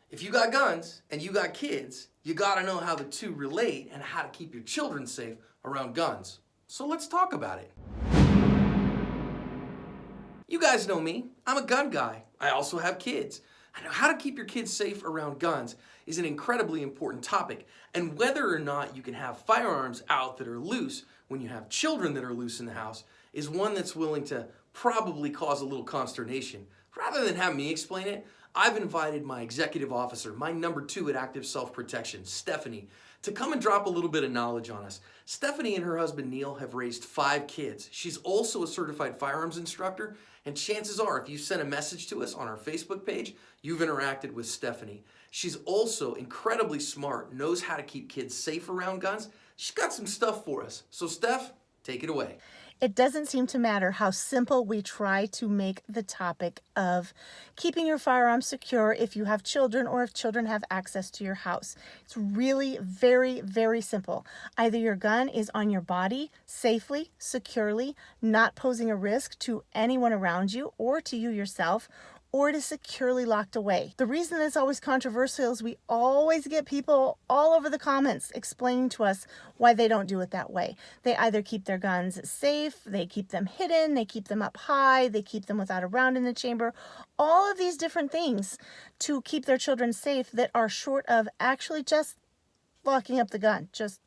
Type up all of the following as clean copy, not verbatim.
If you got guns and you got kids, you gotta know how the two relate and how to keep your children safe around guns. So let's talk about it. You guys know me, I'm a gun guy. I also have kids. I know how to keep your kids safe around guns is an incredibly important topic, and whether or not you can have firearms out that are loose when you have children that are loose in the house is one that's willing to probably cause a little consternation. Rather than have me explain it, I've invited my executive officer, my number 2 at Active Self-Protection, Stephannie, to come and drop a little bit of knowledge on us. Stephannie and her husband Neil have raised 5 kids. She's also a certified firearms instructor, and chances are if you sent a message to us on our Facebook page, you've interacted with Stephannie. She's also incredibly smart, knows how to keep kids safe around guns. She's got some stuff for us. So Steph, take it away. It doesn't seem to matter how simple we try to make the topic of keeping your firearms secure if you have children or if children have access to your house. It's really very, very simple. Either your gun is on your body safely, securely, not posing a risk to anyone around you or to you yourself, or it is securely locked away. The reason it's always controversial is we always get people all over the comments explaining to us why they don't do it that way. They either keep their guns safe, they keep them hidden, they keep them up high, they keep them without a round in the chamber, all of these different things to keep their children safe that are short of actually just locking up the gun, just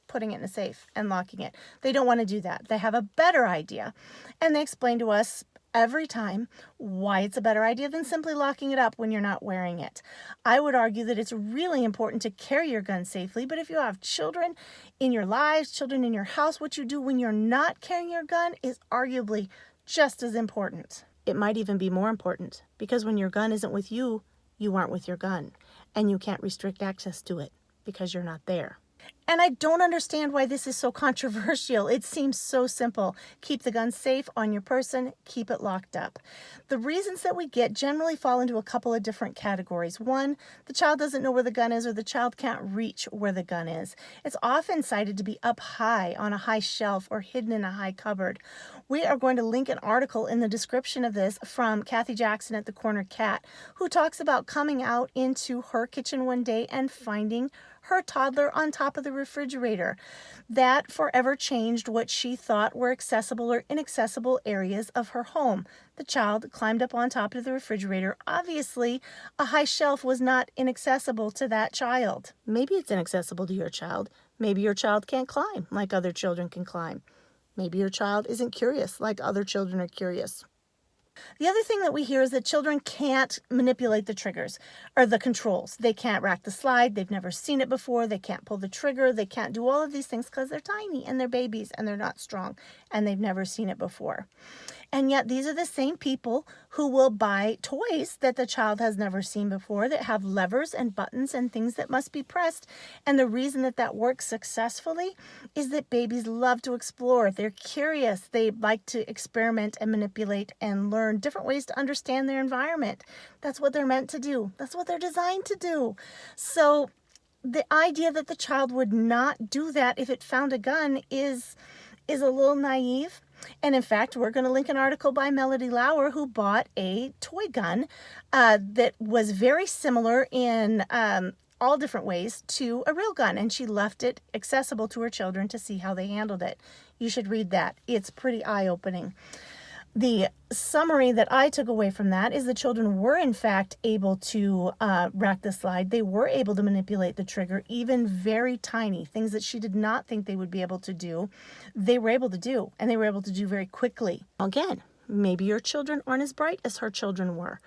putting it in a safe and locking it. They don't want to do that. They have a better idea, and they explain to us every time why it's a better idea than simply locking it up when you're not wearing it. I would argue that it's really important to carry your gun safely, but if you have children in your lives, children in your house, what you do when you're not carrying your gun is arguably just as important. It might even be more important, because when your gun isn't with you, you aren't with your gun, and you can't restrict access to it because you're not there. And I don't understand why this is so controversial. It seems so simple. Keep the gun safe on your person, keep it locked up. The reasons that we get generally fall into a couple of different categories. One, the child doesn't know where the gun is, or the child can't reach where the gun is. It's often cited to be up high on a high shelf or hidden in a high cupboard. We are going to link an article in the description of this from Kathy Jackson at the Corner Cat, who talks about coming out into her kitchen one day and finding her toddler on top of the refrigerator. That forever changed what she thought were accessible or inaccessible areas of her home. The child climbed up on top of the refrigerator. Obviously, a high shelf was not inaccessible to that child. Maybe it's inaccessible to your child. Maybe your child can't climb like other children can climb. Maybe your child isn't curious like other children are curious. The other thing that we hear is that children can't manipulate the triggers or the controls. They can't rack the slide. They've never seen it before. They can't pull the trigger. They can't do all of these things because they're tiny and they're babies and they're not strong and they've never seen it before. And yet these are the same people who will buy toys that the child has never seen before that have levers and buttons and things that must be pressed. And the reason that that works successfully is that babies love to explore. They're curious. They like to experiment and manipulate and learn different ways to understand their environment. That's what they're meant to do. That's what they're designed to do. So the idea that the child would not do that if it found a gun is a little naive. And in fact, we're going to link an article by Melody Lauer, who bought a toy gun that was very similar in all different ways to a real gun. And she left it accessible to her children to see how they handled it. You should read that. It's pretty eye-opening. The summary that I took away from that is the children were in fact able to rack the slide. They were able to manipulate the trigger, even very tiny things that she did not think they would be able to do. They were able to do, and they were able to do very quickly. Again, maybe your children aren't as bright as her children were,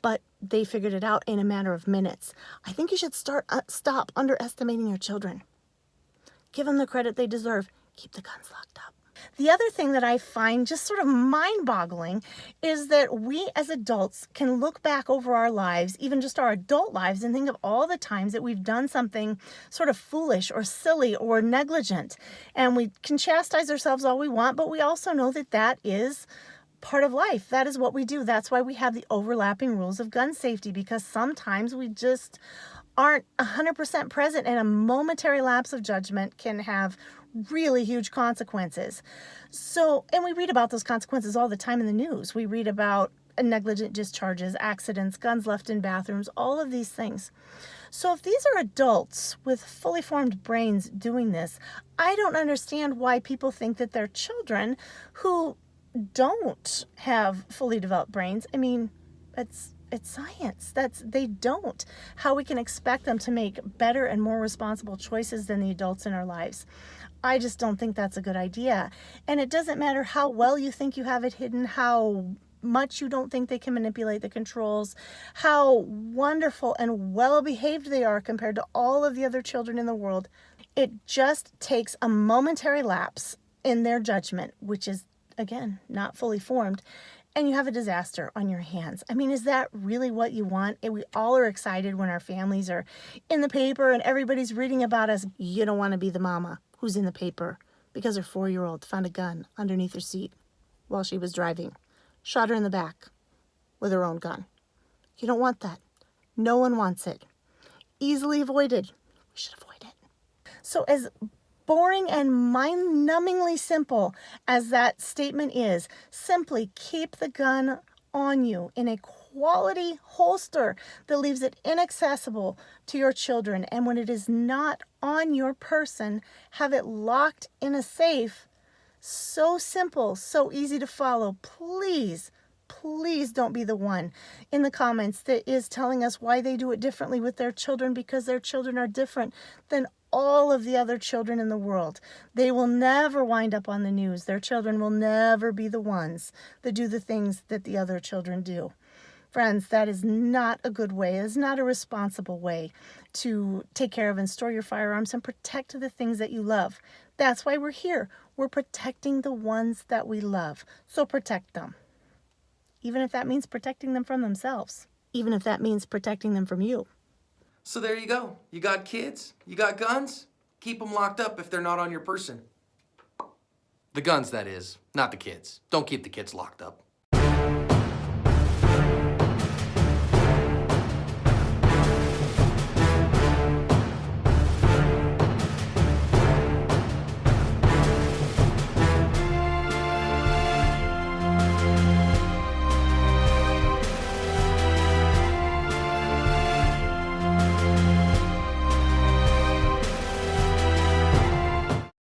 but they figured it out in a matter of minutes. I think you should stop underestimating your children. Give them the credit they deserve. Keep the guns locked up. The other thing that I find just sort of mind-boggling is that we as adults can look back over our lives, even just our adult lives, and think of all the times that we've done something sort of foolish or silly or negligent. And we can chastise ourselves all we want, but we also know that that is part of life. That is what we do. That's why we have the overlapping rules of gun safety, because sometimes we just aren't 100% present, and a momentary lapse of judgment can have really huge consequences. So, and we read about those consequences all the time in the news. We read about negligent discharges, accidents, guns left in bathrooms, all of these things. So if these are adults with fully formed brains doing this, I don't understand why people think that they're children who don't have fully developed brains. I mean, it's science. They don't. How we can expect them to make better and more responsible choices than the adults in our lives. I just don't think that's a good idea. And it doesn't matter how well you think you have it hidden, how much you don't think they can manipulate the controls, how wonderful and well behaved they are compared to all of the other children in the world. It just takes a momentary lapse in their judgment, which is, again, not fully formed, and you have a disaster on your hands. I mean, is that really what you want? We all are excited when our families are in the paper and everybody's reading about us. You don't want to be the mama who's in the paper because her 4-year-old found a gun underneath her seat while she was driving. Shot her in the back with her own gun. You don't want that. No one wants it. Easily avoided. We should avoid it. So as boring and mind-numbingly simple as that statement is, simply keep the gun on you in a quality holster that leaves it inaccessible to your children. And when it is not on your person, have it locked in a safe. So simple, so easy to follow. Please, please don't be the one in the comments that is telling us why they do it differently with their children, because their children are different than all of the other children in the world. They will never wind up on the news. Their children will never be the ones that do the things that the other children do. Friends, that is not a good way. It is not a responsible way to take care of and store your firearms and protect the things that you love. That's why we're here. We're protecting the ones that we love. So protect them. Even if that means protecting them from themselves. Even if that means protecting them from you. So there you go. You got kids, you got guns, keep them locked up if they're not on your person. The guns, that is, not the kids. Don't keep the kids locked up.